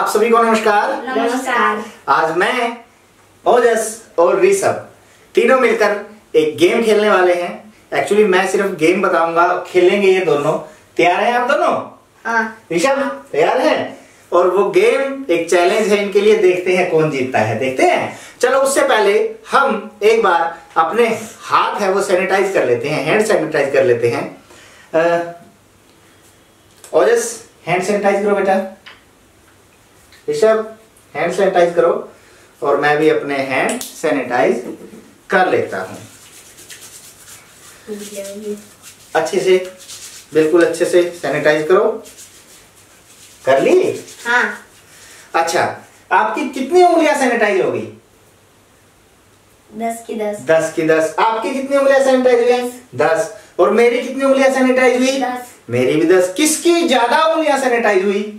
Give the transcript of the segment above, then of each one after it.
आप सभी को नमस्कार। नमस्कार। आज मैं ओजस और ऋषभ तीनों मिलकर एक गेम खेलने वाले हैं। एक्चुअली मैं सिर्फ गेम बताऊंगा, खेलेंगे ये दोनों। तैयार हैं आप दोनों? हाँ। ऋषभ तैयार है? और वो गेम एक चैलेंज है इनके लिए, देखते हैं कौन जीतता है। देखते हैं। चलो उससे पहले हम एक बार अपने हाथ है वो सैनिटाइज कर लेते हैं, हैंड सैनिटाइज कर लेते हैं। ओजस हैंड सैनिटाइज करो बेटा। ऋषभ हैंड सैनिटाइज करो और मैं भी अपने हैंड सैनिटाइज कर लेता हूं अच्छे से, बिल्कुल अच्छे से सैनिटाइज करो। कर ली? हाँ। अच्छा, आपकी कितनी उंगलियां सैनिटाइज होगी? 10 की 10। 10 की 10। आपकी कितनी उंगलियां सैनिटाइज हुई? 10। और मेरी कितनी उंगलियां सैनिटाइज हुई? 10। मेरी भी 10। किसकी ज्यादा उंगलियां सैनिटाइज हुई?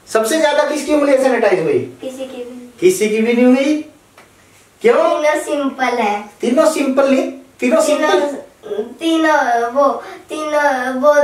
सबसे ज्यादा किसकी उंगलियां सैनिटाइज हुई? किसी की भी नहीं हुई। क्यों? तीनों सिंपल है। तीनों सिंपल नहीं, तीनों सिंपल तीनों वो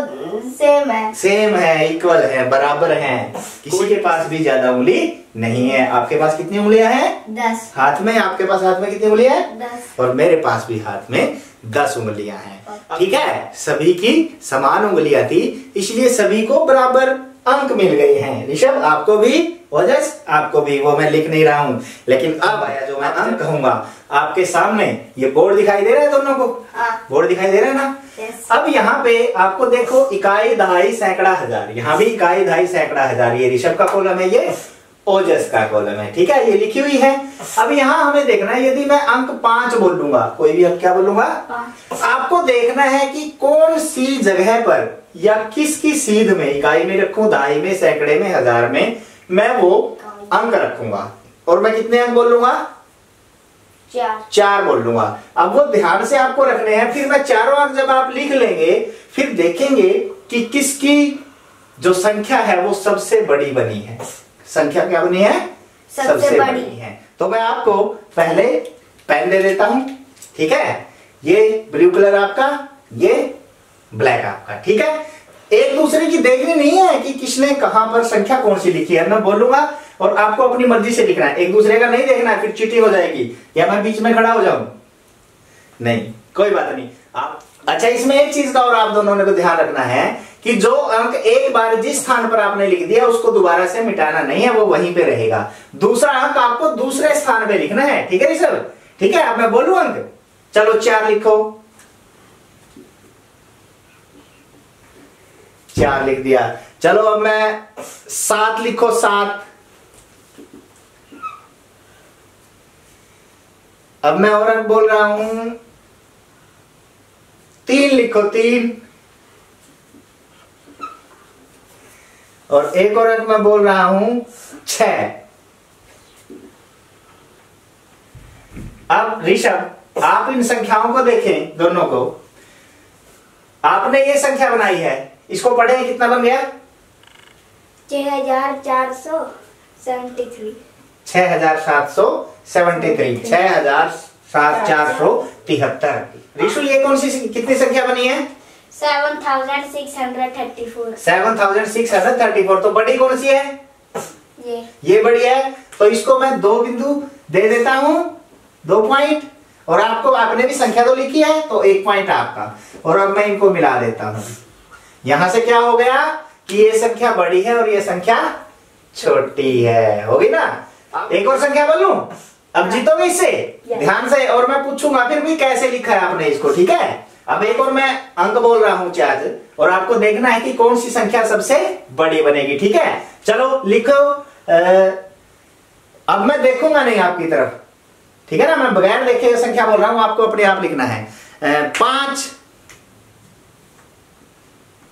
सेम है। सेम है, इक्वल है, बराबर हैं। किसी के पास भी ज्यादा उंगली नहीं है। आपके पास कितनी उंगलियां हैं? 10 हाथ में। आपके पास हाथ में कितनी उंगलियां हैं? 10। और मेरे पास भी हाथ में 10 उंगलियां हैं। ठीक है, सभी की समान उंगलियां थी, इसलिए सभी को बराबर अंक मिल गए हैं। ऋषभ आपको भी, ओजस आपको भी। वो मैं लिख नहीं रहा हूं, लेकिन अब आया जो मैं अंक कहूंगा आपके सामने। ये बोर्ड दिखाई दे रहा है दोनों को? हाँ। बोर्ड दिखाई दे रहा है ना? Yes. अब यहाँ पे आपको देखो, इकाई, दहाई, सैकड़ा, हजार। यहाँ भी इकाई, दहाई, सैकड़ा, हजार। ये ऋषभ का कॉलम है, ये ओजस का कॉलम है। ठीक है, ये लिखी हुई है। अब यहाँ हमें देखना है, यदि मैं अंक 5 बोलूंगा, कोई भी अब क्या बोलूंगा, आपको देखना है कि कौन सी जगह पर या किसकी सीध में, इकाई में रखूं, दहाई में, सैकड़े में, हजार में, मैं वो अंक रखूंगा। और मैं कितने अंक बोलूंगा? 4 बोल लूंगा। अब वो ध्यान से आपको रखने हैं। फिर मैं चारों अंक जब आप लिख लेंगे, फिर देखेंगे कि किसकी जो संख्या है वो सबसे बड़ी बनी है। संख्या क्या बनी है? सबसे बड़ी है। तो मैं आपको पहले पेन दे देता हूं। ठीक है, ये ब्लू कलर आपका, ये ब्लैक आपका। ठीक है, एक दूसरे की देखनी नहीं है कि किसने कहां पर संख्या कौन सी लिखी है। मैं बोलूंगा और आपको अपनी मर्जी से लिखना है, एक दूसरे का नहीं देखना है, फिर चीटिंग हो जाएगी। या मैं बीच में खड़ा हो जाऊं? नहीं, कोई बात नहीं। आप अच्छा, इसमें एक चीज का और आप दोनों ने को ध्यान रखना है कि जो अंक एक बार जिस स्थान पर आपने लिख दिया उसको दोबारा से मिटाना नहीं है, वो वहीं पे रहेगा। दूसरा अंक आपको दूसरे स्थान पे लिखना है। ठीक है ऋषभ? ठीक है, अब मैं बोलूं अंक? चलो 4 लिखो। 4 लिख दिया। चलो अब मैं 7 लिखो। 7। अब मैं और अंक बोल रहा हूं, 3 लिखो। 3। और एक और अंक मैं बोल रहा हूं, 6। अब ऋषभ आप इन संख्याओं को देखें, दोनों को। आपने ये संख्या बनाई है, इसको पढ़ें, कितना बन गया? 6473। 6773। 6473। ऋषु ये कौन सी कितनी संख्या बनी है? 7634। 7634। तो बड़ी कौन सी है? ये बड़ी है। तो इसको मैं 2 बिंदु दे देता हूं, 2 पॉइंट। और आपको, आपने भी संख्या तो लिखी है तो 1 पॉइंट आपका। और अब मैं इनको मिला देता हूं। यहां से क्या हो गया कि ये संख्या बड़ी है और ये संख्या छोटी है। होगी ना? एक और संख्या बोलूं? अब जीतोगे इससे? ध्यान से। और मैं पूछूंगा फिर भी कैसे लिखा है आपने इसको। ठीक है, अब एक और मैं अंक बोल रहा हूं 4, और आपको देखना है कि कौन सी संख्या सबसे बड़ी बनेगी। ठीक है, चलो लिखो। अब मैं देखूंगा नहीं आपकी तरफ। ठीक है ना, मैं बगैर देखे संख्या बोल रहा हूं, आपको अपने आप लिखना है। 5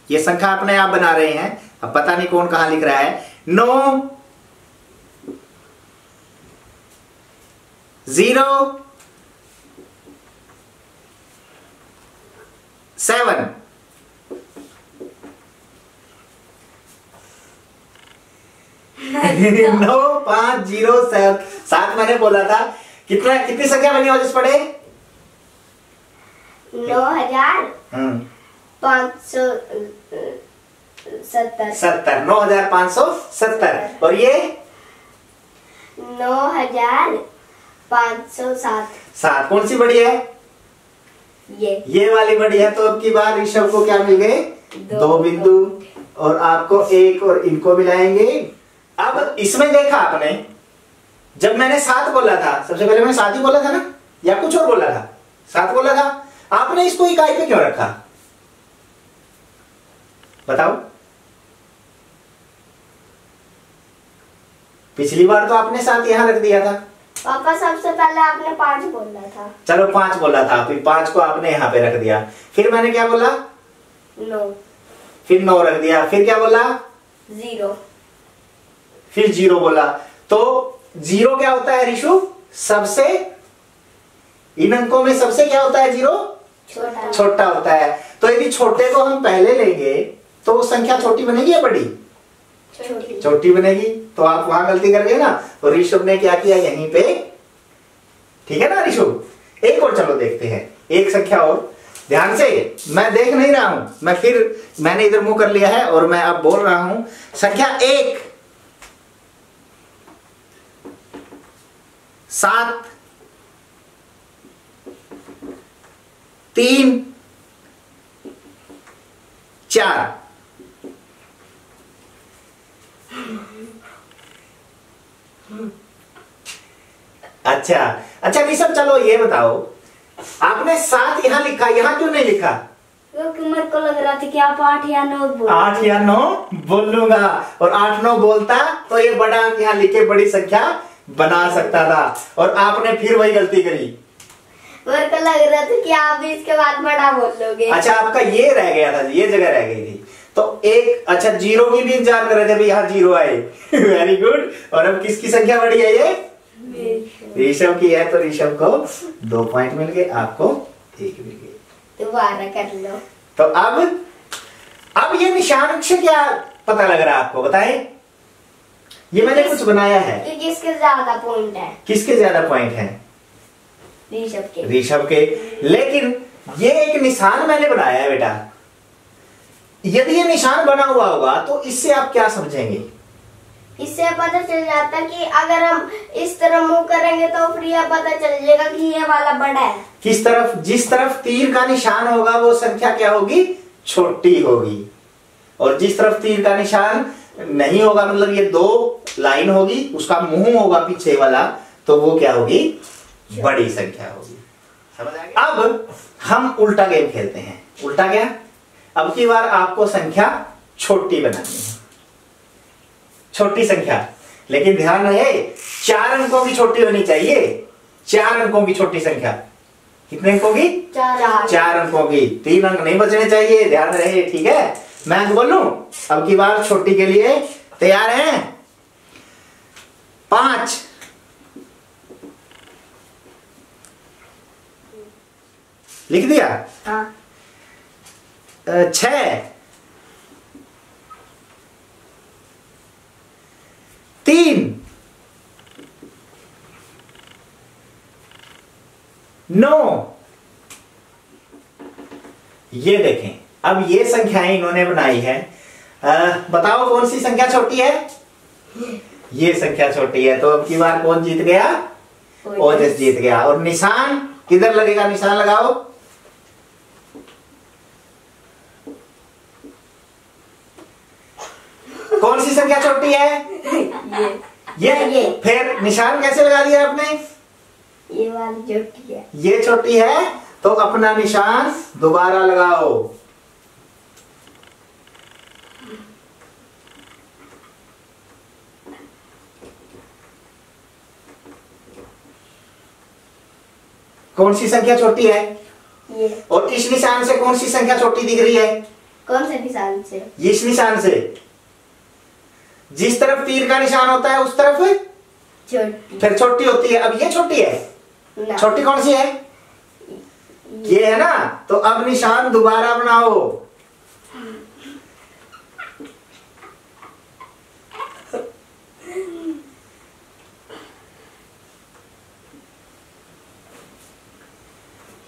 ये संख्या अपने आप बना रहे हैं। अब पता नहीं कौन कहां लिख रहा है। 9 0 7 9 5 0 7 मैंने बोला था। कितनी संख्या बनी हो जिस पढ़े? 9500 70 70, 9570। और ये 9507। 7। कौन सी बड़ी है? ये वाली बड़ी है। तो अब की बार ऋषभ को क्या मिल गए? 2 बिंदु। और आपको 1 और इनको मिलाएंगे। अब इसमें देखा आपने, जब मैंने 7 बोला था, सबसे पहले मैंने 7 ही बोला था ना, या कुछ और बोला था? 7 बोला था। आपने इसको इकाई पे क्यों रखा? बताओ। पिछली बार तो आपने 7 यहां रख दिया था। पापा सबसे पहले आपने 5 बोला था। चलो 5 बोला था, फिर 5 को आपने यहां पे रख दिया। फिर मैंने क्या बोला? 9। फिर 9 रख दिया। फिर क्या बोला? 0। फिर 0 बोला। तो 0 क्या होता है ऋषु? सबसे, इन अंकों में सबसे क्या होता है? 0 छोटा होता है। तो यदि छोटे को हम पहले लेंगे तो वो संख्या छोटी बनेगी या बड़ी? छोटी बनेगी। तो आप वहां गलती कर गए ना। तो ऋषभ ने क्या किया यहीं पे, ठीक है ना ऋषभ? एक और चलो देखते हैं, एक संख्या और। ध्यान से, मैं देख नहीं रहा हूं, मैंने इधर मुंह कर लिया है और मैं अब बोल रहा हूं। संख्या 1 7 3 4। अच्छा ऋषभ, चलो ये बताओ, आपने 7 यहां लिखा, यहां क्यों नहीं लिखा? क्योंकि मेरे को लग रहा था कि आप 8 या 9 बोल 8 या 9 बोलूंगा, और 8-9 बोलता तो ये बड़ा अंक यहां लिखे बड़ी संख्या बना सकता था, और आपने फिर वही गलती करी। मेरे को लग रहा था कि आप भी इसके बाद बड़ा बोल लोगे। अच्छा, आपका ये रह गया था, ये जगह रह गई थी। तो एक, अच्छा 0 की भी इंतजार कर रहे थे भाई, यहाँ 0 आए। Very good. और अब किसकी संख्या बड़ी है? ये ऋषभ की है। तो ऋषभ को 2 पॉइंट मिल गए, आपको 1 मिल गए। दोबारा कर लो। तो अब ये निशान से क्या पता लग रहा है आपको? बताएं। ये मैंने कुछ बनाया है कि किसके ज्यादा पॉइंट है। किसके ज्यादा पॉइंट है? ऋषभ के। लेकिन ये एक निशान मैंने बनाया है बेटा। यदि ये निशान बना हुआ होगा तो इससे आप क्या समझेंगे? इससे पता चल जाता कि अगर हम इस तरफ मुंह करेंगे तो फिर यह पता चल जाएगा कि ये वाला बड़ा है। किस तरफ? जिस तरफ तीर का निशान होगा वो संख्या क्या होगी? छोटी होगी। और जिस तरफ तीर का निशान नहीं होगा, मतलब ये 2 लाइन होगी, उसका मुंह होगा पीछे वाला, तो वो क्या होगी? बड़ी संख्या होगी। समझ आ गया? अब हम उल्टा गेम खेलते हैं। उल्टा क्या? अब की बार आपको संख्या छोटी बनानी है, छोटी संख्या। लेकिन ध्यान रहे, 4 अंकों की छोटी होनी चाहिए। 4 अंकों की छोटी संख्या। कितने अंकों की? 4 अंकों की। 3 अंक नहीं बचने चाहिए, ध्यान रहे, ठीक है? मैं अंक बोलूं? अब की बार छोटी के लिए तैयार हैं? 5 लिख दिया? हाँ। 6 3 9। ये देखें, अब ये संख्याएं इन्होंने बनाई है। बताओ कौन सी संख्या छोटी है? ये संख्या छोटी है। तो अब की बार कौन जीत गया? ओजस जीत गया। और निशान किधर लगेगा? निशान लगाओ। कौन सी संख्या छोटी है? ये। फिर निशान कैसे लगा दिया आपने? ये वाली छोटी है। ये छोटी है, तो अपना निशान दोबारा लगाओ। कौन सी संख्या छोटी है? ये। और इस निशान से कौन सी संख्या छोटी दिख रही है? कौन से निशान से? इस निशान से। जिस तरफ तीर का निशान होता है उस तरफ छोटी। फिर छोटी होती है। अब ये छोटी है। छोटी कौन सी है? ये है ना। तो अब निशान दोबारा बनाओ।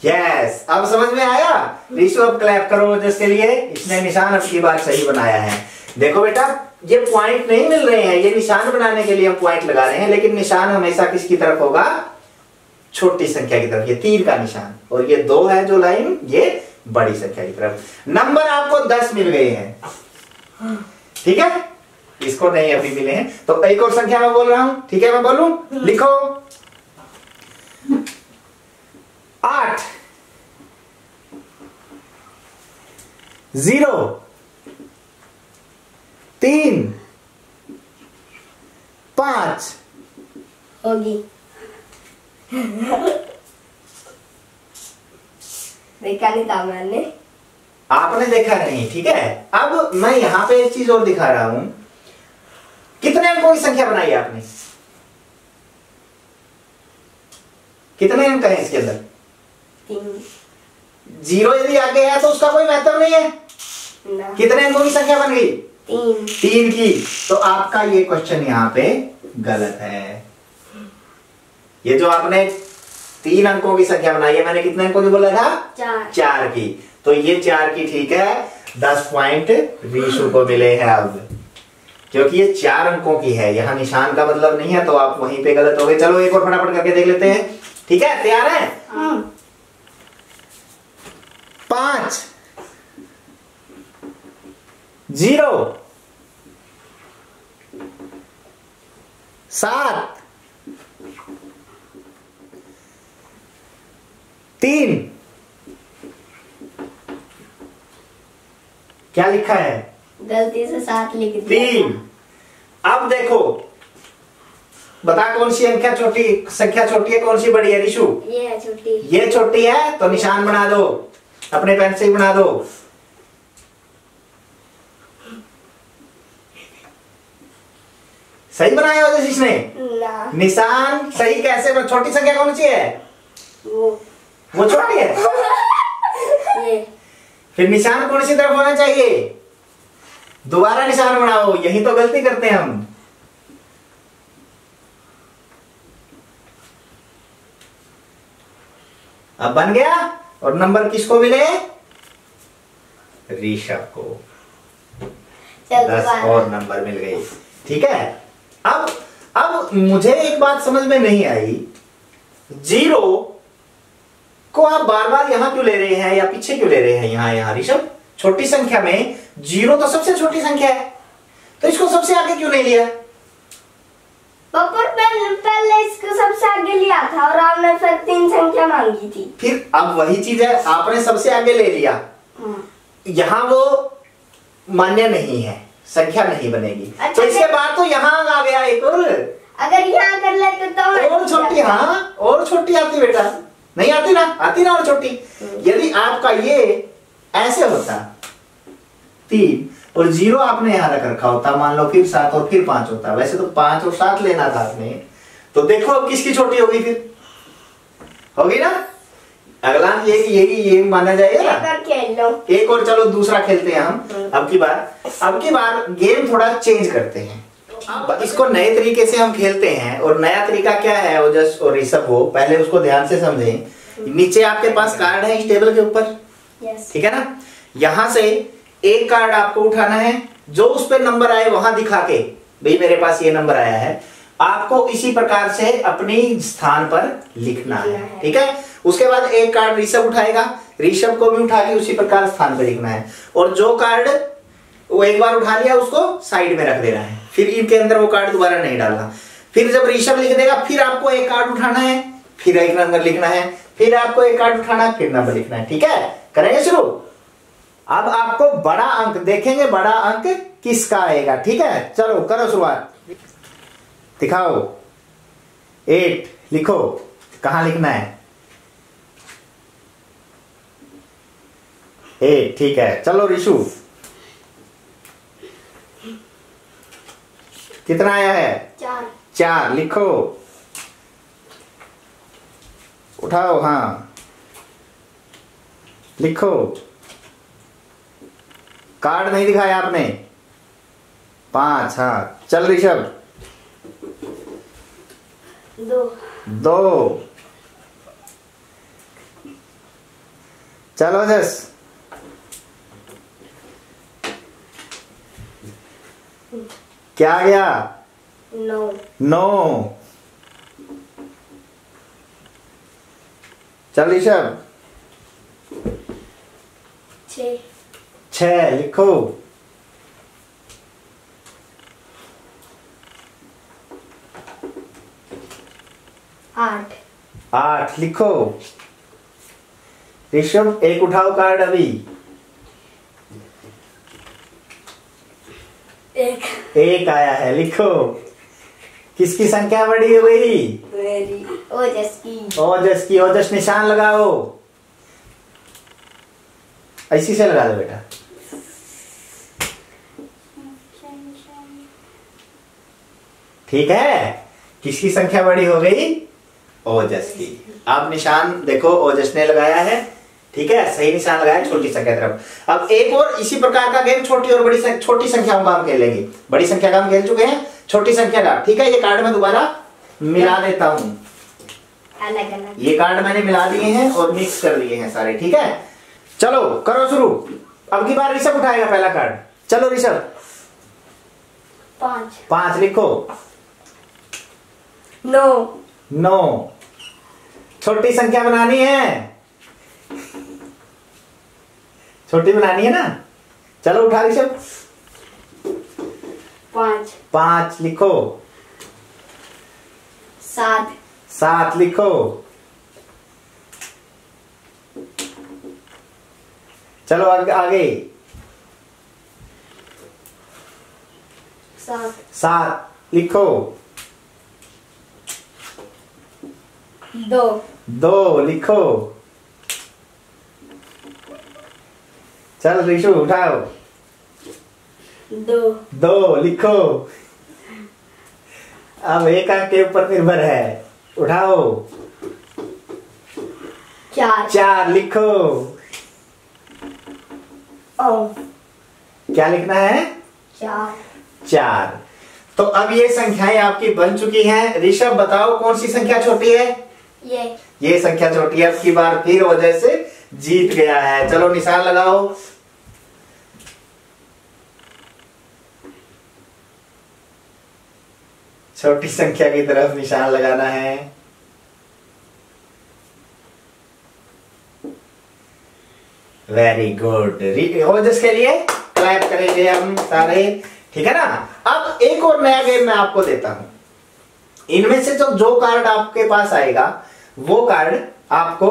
यस, अब समझ में आया। ऋषु अब क्लैप करो जिसके लिए इसने निशान अपनी बात सही बनाया है। देखो बेटा, ये पॉइंट नहीं मिल रहे हैं, ये निशान बनाने के लिए हम पॉइंट लगा रहे हैं, लेकिन निशान हमेशा किसकी तरफ होगा? छोटी संख्या की तरफ। ये तीर का निशान, और ये 2 है जो लाइन, ये बड़ी संख्या की तरफ। नंबर आपको 10 मिल गए हैं, ठीक है, इसको नहीं अभी मिले हैं। तो एक और संख्या मैं बोल रहा हूं, ठीक है, मैं बोलूं, लिखो 8 0 3 5 होगी। देखा नहीं था मैंने। आपने देखा नहीं, ठीक है। अब मैं यहां पे एक चीज और दिखा रहा हूं। कितने अंकों की संख्या बनाई आपने? कितने अंक हैं इसके अंदर? 3। 0 यदि आगे है तो उसका कोई महत्व नहीं है ना। कितने अंकों की संख्या बन गई? 3 की। तो आपका ये क्वेश्चन यहाँ पे गलत है। ये जो आपने 3 अंकों की संख्या बनाई है, मैंने कितने अंकों की बोला था? 4 की। तो ये 4 की ठीक है, 10 पॉइंट ऋषु को मिले हैं। अब क्योंकि ये 4 अंकों की है, यहां निशान का मतलब नहीं है, तो आप वहीं पे गलत हो गए। चलो एक और फटाफट करके देख लेते हैं, ठीक है, तैयार है? 5 0 7 3 क्या लिखा है? गलती से 7 लिख दिया। 3। अब देखो, बता कौन सी संख्या छोटी है, कौन सी बड़ी है ऋषु? ये है छोटी। ये छोटी है, तो निशान बना दो, अपने पेन से ही बना दो। सही बनाया हो जैसे इसने ना। निशान सही कैसे? छोटी संख्या कौन सी है? वो छोटी है। ये फिर निशान कौन सी तरफ होना चाहिए? दोबारा निशान बनाओ, यही तो गलती करते हैं हम। अब बन गया, और नंबर किसको मिले? ऋषभ को 10 और नंबर मिल गए, ठीक है। अब मुझे एक बात समझ में नहीं आई, 0 को आप बार बार यहां क्यों ले रहे हैं या पीछे क्यों ले रहे हैं? यहां ऋषभ, छोटी संख्या में 0 तो सबसे छोटी संख्या है, तो इसको सबसे आगे क्यों नहीं लिया? पापा पहले इसको सबसे आगे लिया था, और आपने फिर 3 संख्या मांगी थी। फिर अब वही चीज है, आपने सबसे आगे ले लिया, यहां वो मान्य नहीं है, संख्या नहीं बनेगी। अच्छा, तो इसके बाद तो यहां आ गया एक और। अगर यहाँ कर लेते तो और छोटी, हाँ और छोटी आती बेटा, नहीं आती ना? आती ना और छोटी। यदि आपका ये ऐसे होता 3 और 0 आपने यहां रख रखा होता, मान लो फिर 7 और फिर 5 होता, वैसे तो 5 और 7 लेना था आपने, तो देखो अब किसकी छोटी होगी? फिर होगी ना? अगला ये माना जाएगा ना? खेल लो एक और, चलो दूसरा खेलते हैं हम। अब की बार गेम थोड़ा चेंज करते हैं, अब इसको नए तरीके से हम खेलते हैं। और नया तरीका क्या है, ओजस और ऋषभ हो, पहले उसको ध्यान से समझें। नीचे आपके पास कार्ड है इस टेबल के ऊपर, ठीक है ना? यहां से एक कार्ड आपको उठाना है, जो उस पर नंबर आए वहां दिखा के, भाई मेरे पास ये नंबर आया है, आपको इसी प्रकार से अपनी स्थान पर लिखना है, ठीक है। उसके बाद एक कार्ड ऋषभ उठाएगा, ऋषभ को भी उठा के उसी प्रकार स्थान पर लिखना है। और जो कार्ड वो एक बार उठा लिया उसको साइड में रख देना है, फिर इनके अंदर वो कार्ड दोबारा नहीं डालना। फिर जब ऋषभ लिख देगा, फिर आपको एक कार्ड उठाना है, फिर एक नंबर लिखना है, फिर आपको एक कार्ड उठाना है, फिर नंबर लिखना है, ठीक है। करेंगे शुरू। अब आपको बड़ा अंक देखेंगे, बड़ा अंक किसका आएगा, ठीक है। चलो करो शुरुआत, दिखाओ। 8 लिखो, कहां लिखना है? 8, ठीक है। चलो ऋषु, कितना आया है? 4 लिखो, उठाओ, हाँ लिखो। कार्ड नहीं दिखाया आपने? 5, हाँ। चल ऋषभ, 2 2 चलो ओजस, क्या आ गया? 9 9। चल ऋषभ, 6 6 लिखो। 8 8 लिखो। ऋषभ एक उठाओ कार्ड अभी। 1 आया है, लिखो। किसकी संख्या बड़ी हो गई? मेरी। ओजस की। ओजस की। ओजस निशान लगाओ, ऐसी से लगा दो बेटा। ठीक है, किसकी संख्या बड़ी हो गई? ओजस की। आप निशान देखो, ओजस ने लगाया है, ठीक है, सही निशान लगाया छोटी संख्या तरफ। अब एक और इसी प्रकार का गेम छोटी और बड़ी छोटी संख्याओं का हम खेलेंगे। बड़ी संख्या का हम खेल चुके हैं, छोटी संख्या का, ठीक है। ये कार्ड मैं दोबारा मिला देता हूं, अलग अलग। ये कार्ड मैंने मिला दिए हैं और मिक्स कर दिए हैं सारे, ठीक है। चलो करो शुरू। अब की बार ऋषभ उठाएगा पहला कार्ड। चलो ऋषभ। 5 5 लिखो। 9 छोटी संख्या बनानी है, छोटी बनानी है ना। चलो उठा ऋषभ। 5 लिखो। 7 लिखो। चलो आगे। 7 लिखो। 2 लिखो। चल ऋषु उठाओ। 2 लिखो। अब एक अंक के ऊपर निर्भर है, उठाओ। 4 लिखो। क्या लिखना है? 4। तो अब ये संख्याएं आपकी बन चुकी हैं। ऋषभ बताओ कौन सी संख्या छोटी है? ये संख्या छोटी है। अब की बार फिर वजह से जीत गया है। चलो निशान लगाओ। छोटी संख्या की तरफ निशान लगाना है। Very good. ओजस के लिए क्लैप करेंगे हम सारे, ठीक है ना। अब एक और नया गेम मैं आपको देता हूं। इनमें से जो कार्ड आपके पास आएगा वो कार्ड आपको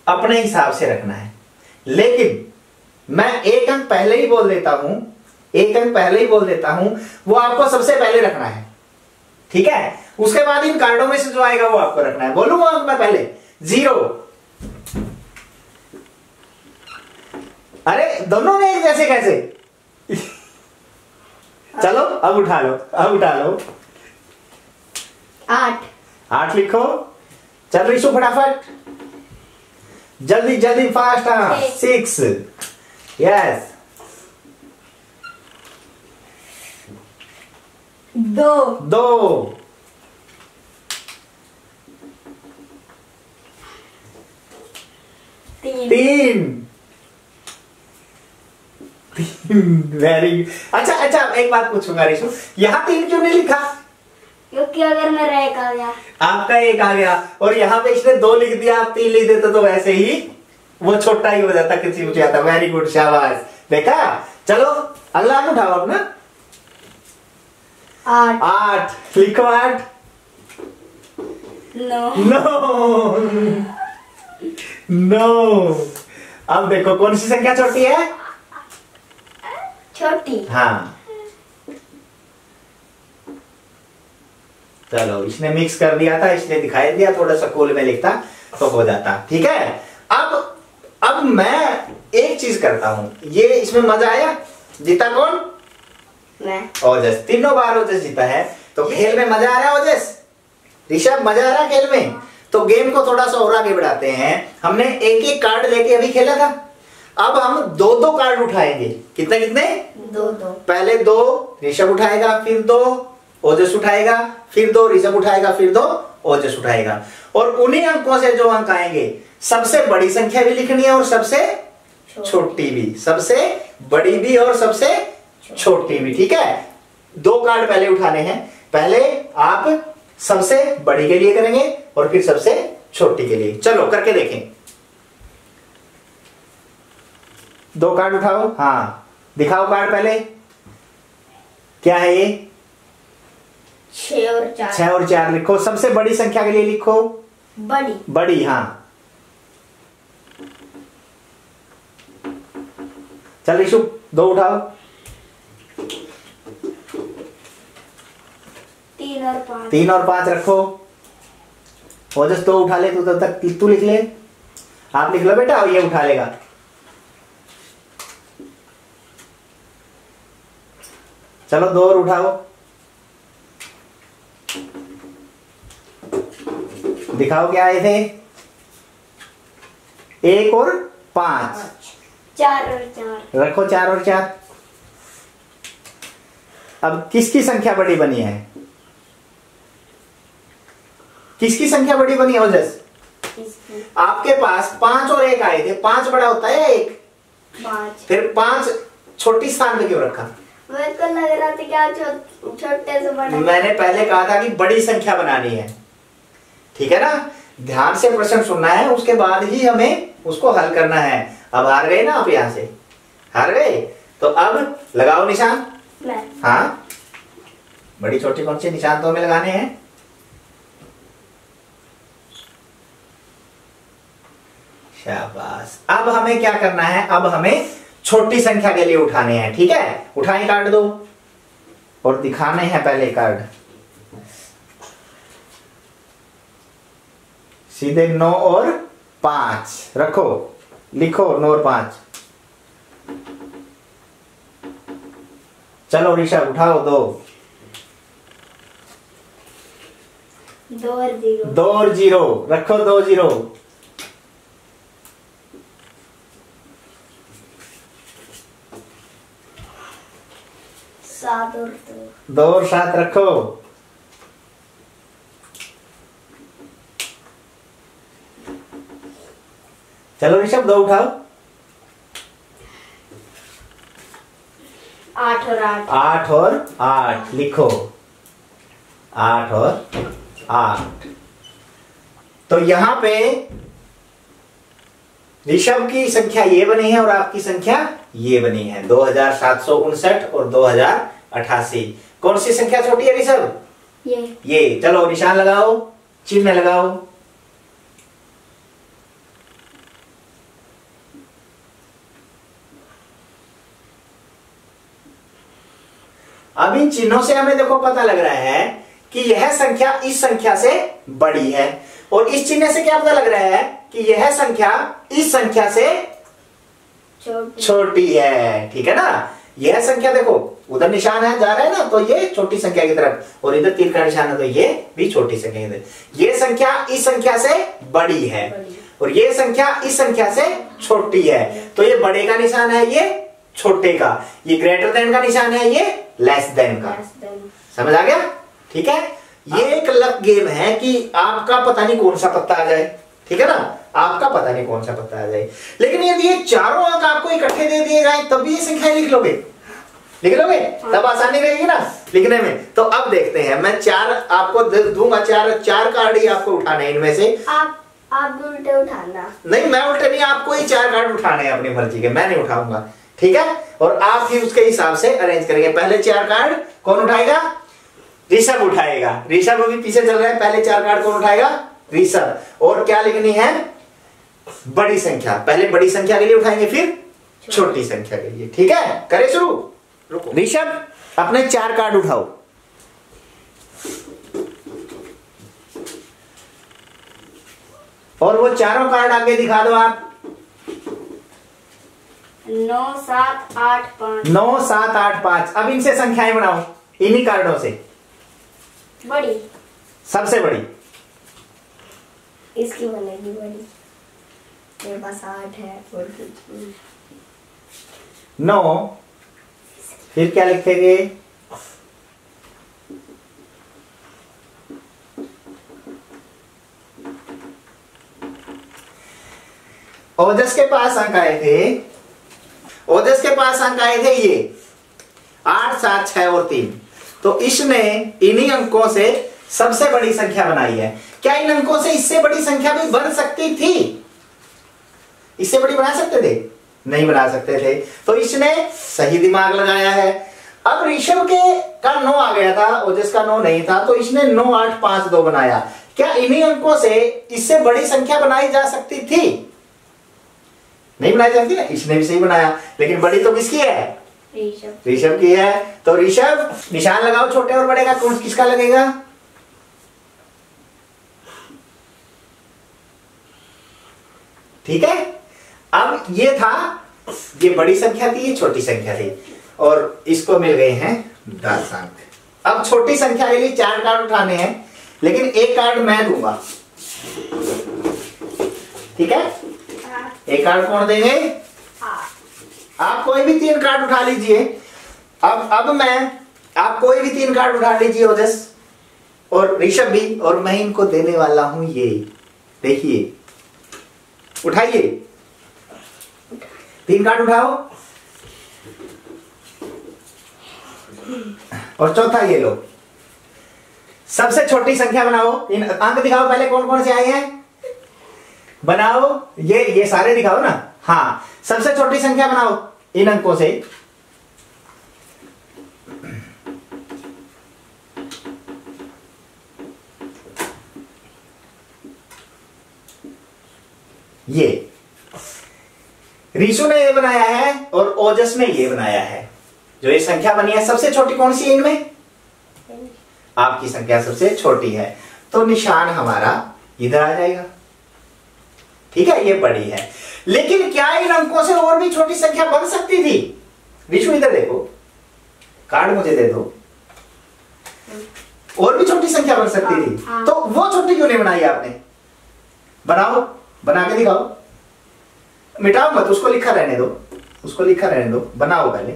अपने हिसाब से रखना है, लेकिन मैं एक अंक पहले ही बोल देता हूं, एक अंक पहले ही बोल देता हूं, वो आपको सबसे पहले रखना है, ठीक है। उसके बाद इन कार्डों में से जो आएगा वो आपको रखना है। बोलूंगा अंक मैं पहले। 0। अरे दोनों ने एक जैसे कैसे? चलो अब उठा लो, अब उठा लो। 8 लिखो। चल ऋषु फटाफट, जल्दी जल्दी फास्ट। 6 यस। 2 3 वेरी। अच्छा अच्छा, एक बात पूछूंगा ऋषु, यहाँ 3 क्यों नहीं लिखा? क्योंकि अगर मेरा 1 आ गया, आपका 1 आ गया और यहाँ पे इसने 2 लिख दिया, आप 3 लिख देते तो वैसे ही वो छोटा ही हो जाता, किसी ऊंचा आता। वेरी गुड, शाबाश। देखा। चलो अगला आप उठाओ अपना। 8 लिखो। 8 नो। अब देखो कौन सी संख्या छोटी है? छोटी। हाँ चलो, इसने मिक्स कर दिया था, इसने दिखाई दिया, थोड़ा सा कोल में लिखता तो हो जाता, ठीक है। अब मैं एक चीज करता हूं, ये इसमें मजा आया। जीता कौन? मैं। ओजस। 3 बार ओजस जीता है, तो खेल में मजा आ रहा है ओजस? ऋषभ मजा आ रहा है खेल में? तो गेम को थोड़ा सा और आगे बढ़ाते हैं। हमने एक एक कार्ड लेके अभी खेला था, अब हम 2-2 कार्ड उठाएंगे। कितने कितने? 2-2। पहले 2 ऋषभ उठाएगा, फिर 2 ओजस उठाएगा, फिर 2 ऋषभ उठाएगा, फिर 2 ओजस उठाएगा। और उन्हीं अंकों से जो अंक आएंगे, सबसे बड़ी संख्या भी लिखनी है और सबसे छोटी भी, सबसे बड़ी भी और सबसे छोटी भी। ठीक है, 2 कार्ड पहले उठाने हैं। पहले आप सबसे बड़ी के लिए करेंगे और फिर सबसे छोटी के लिए। चलो करके देखें। 2 कार्ड उठाओ। हाँ, दिखाओ कार्ड पहले। क्या है ये? 6 और 4। 6 और 4 लिखो। सबसे बड़ी संख्या के लिए लिखो बड़ी। बड़ी। हाँ, चल ऋषु 2 उठाओ। 3 और 5। 3 और 5 रखो। ओजस 2 उठा ले तू, तब तक तू लिख ले। आप लिख लो बेटा, और ये उठा लेगा। चलो 2 और उठाओ। दिखाओ क्या आए थे? 1 और 5। 4 और 4 रखो। 4 और 4। अब किसकी संख्या बड़ी बनी है? किसकी संख्या बड़ी बनी है ओजस? आपके पास 5 और 1 आए थे। 5 बड़ा होता है या 1? 5। फिर 5 छोटी स्थान पे क्यों रखा? मेरे को लग रहा था क्या छोटे से बड़ा। मैंने पहले कहा था कि बड़ी संख्या बनानी है। ठीक है ना, ध्यान से प्रश्न सुनना है, उसके बाद ही हमें उसको हल करना है। अब हार गए ना आप? यहां से हार गए तो अब लगाओ निशान। हाँ, बड़ी छोटी कौन सी निशान तो हमें लगाने हैं। शाबाश। अब हमें क्या करना है? अब हमें छोटी संख्या के लिए उठाने हैं। ठीक है, उठाएं कार्ड 2 और दिखाने हैं पहले कार्ड। सीधे 9 और 5 रखो। लिखो 9 और 5। चलो ऋषभ उठाओ 2। 2 और 0। 2 और 0 रखो। 2 0। 7 और 2। 2 और 7 रखो। चलो ऋषभ 2 उठाओ। 8 और 8। 8 और 8 लिखो। 8 और 8। तो यहां पे ऋषभ की संख्या ये बनी है और आपकी संख्या ये बनी है, 2759 और 2088। कौन सी संख्या छोटी है ऋषभ? ये। चलो निशान लगाओ, चिन्ह लगाओ। अब इन चिन्हों से हमें देखो पता लग रहा है कि यह संख्या इस संख्या से बड़ी है, और इस चिन्ह से क्या पता लग रहा है कि यह संख्या इस संख्या से छोटी है। ठीक है ना, यह संख्या देखो उधर निशान है, जा रहा है ना, तो ये छोटी संख्या की तरफ, और इधर तीर का निशान है तो ये भी छोटी संख्या की तरफ। ये संख्या इस संख्या से बड़ी है और ये संख्या इस संख्या से छोटी है, तो ये बड़े का निशान है, ये छोटे का, ये ग्रेटर देन का निशान है, ये लेस देन का। समझ आ गया? ठीक है, ये एक लक गेम है कि आपका पता नहीं कौन सा पत्ता आ जाए। ठीक है ना, आपका पता नहीं कौन सा पत्ता आ जाए, लेकिन यदि ये चारों अंक आपको इकट्ठे दे दिए जाए तब भी ये संख्याएं लिख लोगे, तब आसानी रहेगी ना लिखने में। तो अब देखते हैं, मैं 4 आपको दूंगा, 4 कार्ड ही आपको उठाने हैं इनमें से। आप उल्टे उठाना। नहीं, मैं उल्टे नहीं, आपको ही 4 कार्ड उठाने हैं अपनी मर्जी के, मैं नहीं उठाऊंगा। ठीक है, और आप ही उसके हिसाब से अरेंज करेंगे। पहले 4 कार्ड कौन उठाएगा? ऋषभ उठाएगा। ऋषभ अभी पीछे चल रहा है। पहले 4 कार्ड कौन उठाएगा? ऋषभ। और क्या लिखनी है? बड़ी संख्या। पहले बड़ी संख्या के लिए उठाएंगे, फिर छोटी संख्या के लिए। ठीक है, करें शुरू। रुको, ऋषभ अपने 4 कार्ड उठाओ। और वो चारों कार्ड आगे दिखा दो आप। 9 7 8 5। 9 7 8 5। अब इनसे संख्याएं बनाओ, इन्हीं कार्डों से। बड़ी, सबसे बड़ी इसकी बनेगी बड़ी। मेरे पास 8 है और 9, फिर क्या लिखेंगे? 8 ओजस के पास अंक आए थे, ओजस के पास अंक आए थे ये 8, 7, 6 और 3। तो इसने इन्हीं अंकों से सबसे बड़ी संख्या बनाई है। क्या इन अंकों से इससे बड़ी संख्या भी बन सकती थी? इससे बड़ी बना सकते थे? नहीं बना सकते थे। तो इसने सही दिमाग लगाया है। अब ऋषभ के का 9 आ गया था, ओजस का 9 नहीं था, तो इसने 9, 8, 5, 2 बनाया। क्या इन्हीं अंकों से इससे बड़ी संख्या बनाई जा सकती थी? नहीं बनाई जाती ना, इसने भी सही बनाया। लेकिन बड़ी तो किसकी है? ऋषभ की है। तो ऋषभ निशान लगाओ छोटे और बड़े का, कौन किसका लगेगा? ठीक है। अब ये था, ये बड़ी संख्या थी, ये छोटी संख्या थी, और इसको मिल गए हैं 10 अंक। अब छोटी संख्या के लिए 4 कार्ड उठाने हैं, लेकिन एक कार्ड मैं दूंगा। ठीक है, एक कार्ड कौन देंगे? आप कोई भी 3 कार्ड उठा लीजिए। अब मैं, आप कोई भी 3 कार्ड उठा लीजिए, ओजस और ऋषभ भी, और मैं इनको देने वाला हूं ये। देखिए, उठाइए, 3 कार्ड उठाओ, और चौथा ये लो। सबसे छोटी संख्या बनाओ। इन अंक दिखाओ पहले, कौन कौन से आए हैं बनाओ। ये सारे दिखाओ ना। हाँ, सबसे छोटी संख्या बनाओ इन अंकों से। ये ऋषु ने ये बनाया है और ओजस ने ये बनाया है। जो ये संख्या बनी है, सबसे छोटी कौन सी है इनमें? आपकी संख्या सबसे छोटी है, तो निशान हमारा इधर आ जाएगा। ठीक है, ये बड़ी है। लेकिन क्या इन अंकों से और भी छोटी संख्या बन सकती थी? ऋषु इधर देखो, कार्ड मुझे दे दो। और भी छोटी संख्या बन सकती थी, तो वो छोटी क्यों नहीं बनाई आपने? बनाओ, बना के दिखाओ। मिटाओ मत, उसको लिखा रहने दो, उसको लिखा रहने दो, बनाओ पहले।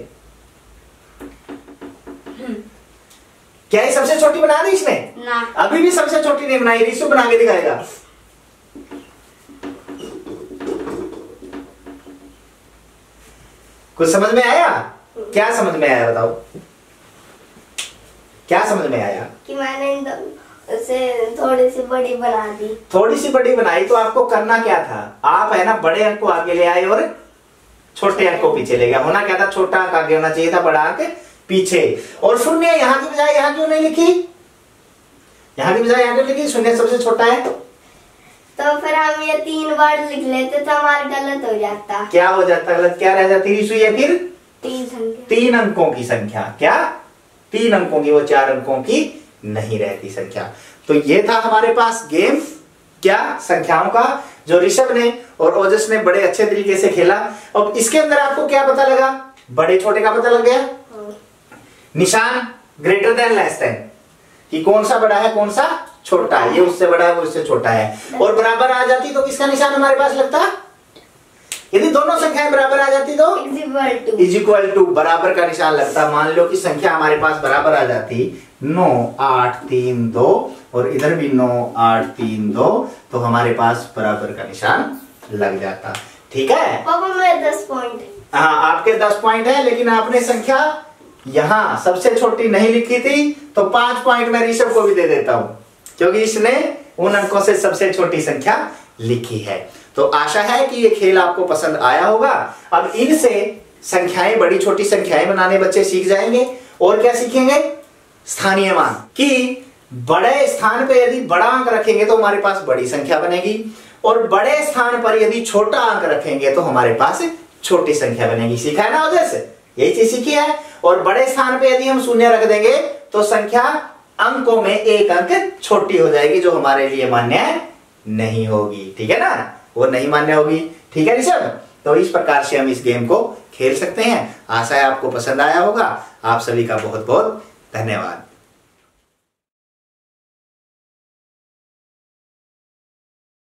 क्या ये सबसे छोटी बना दी इसने? ना। अभी भी सबसे छोटी नहीं बनाई, ऋषु बना के दिखाएगा। कुछ समझ में आया? क्या समझ में आया बताओ, क्या समझ में आया? कि मैंने उसे थोड़ी सी बड़ी बना दी। थोड़ी सी बड़ी बनाई, तो आपको करना क्या था? आप है ना बड़े अंक को आगे ले आए और छोटे अंक को पीछे ले गया। होना क्या था? छोटा अंक आगे होना चाहिए था, बड़ा अंक पीछे। और शून्य यहां की बजाय यहां क्यों नहीं लिखी? यहां की बजाय यहां क्यों लिखी? शून्य सबसे छोटा है। तो फिर हम ये 3 बार लिख लेते तो हमारा गलत हो जाता। क्या हो जाता? गलत क्या रह जाती? ये फिर 3 संख्या, 3 अंकों की संख्या। क्या 3 अंकों की? वो 4 अंकों की नहीं रहती संख्या। तो ये था हमारे पास गेम, क्या संख्याओं का, जो ऋषभ ने और ओजस ने बड़े अच्छे तरीके से खेला। अब इसके अंदर आपको क्या पता लगा? बड़े छोटे का पता लग गया। निशान ग्रेटर देन लेस देन, कि कौन सा बड़ा है कौन सा छोटा है। ये उससे बड़ा है वो उससे छोटा है। और बराबर आ जाती तो किसका निशान हमारे पास लगता? यदि दोनों संख्याएं बराबर आ जाती तो इज इक्वल टू बराबर का निशान लगता। मान लो कि संख्या हमारे पास बराबर आ जाती 9, 8, 3, 2, और इधर भी 9, 8, 3, 2, तो हमारे पास बराबर का निशान लग जाता। ठीक है पापा, मेरे 10 पॉइंट। हाँ, आपके 10 पॉइंट है, लेकिन आपने संख्या यहां सबसे छोटी नहीं लिखी थी, तो 5 पॉइंट मैं ऋषभ को भी दे देता हूं, क्योंकि इसने उन अंकों से सबसे छोटी संख्या लिखी है। तो आशा है कि ये खेल आपको पसंद आया होगा। अब इनसे संख्याएं, बड़ी छोटी संख्याएं बनाने बच्चे सीख जाएंगे। और क्या सीखेंगे? स्थानीय मान, कि बड़े स्थान पे यदि बड़ा अंक रखेंगे तो हमारे पास बड़ी संख्या बनेगी, और बड़े स्थान पर यदि छोटा अंक रखेंगे तो हमारे पास छोटी संख्या बनेगी। सीखा है ना ओजस? यही चीज सीखी है। और बड़े स्थान पे यदि हम शून्य रख देंगे तो संख्या अंकों में एक अंक छोटी हो जाएगी, जो हमारे लिए मान्य नहीं होगी। ठीक है ना, वो नहीं मान्य होगी। ठीक है ऋषभ? तो इस प्रकार से हम इस गेम को खेल सकते हैं। आशा है आपको पसंद आया होगा। आप सभी का बहुत बहुत धन्यवाद।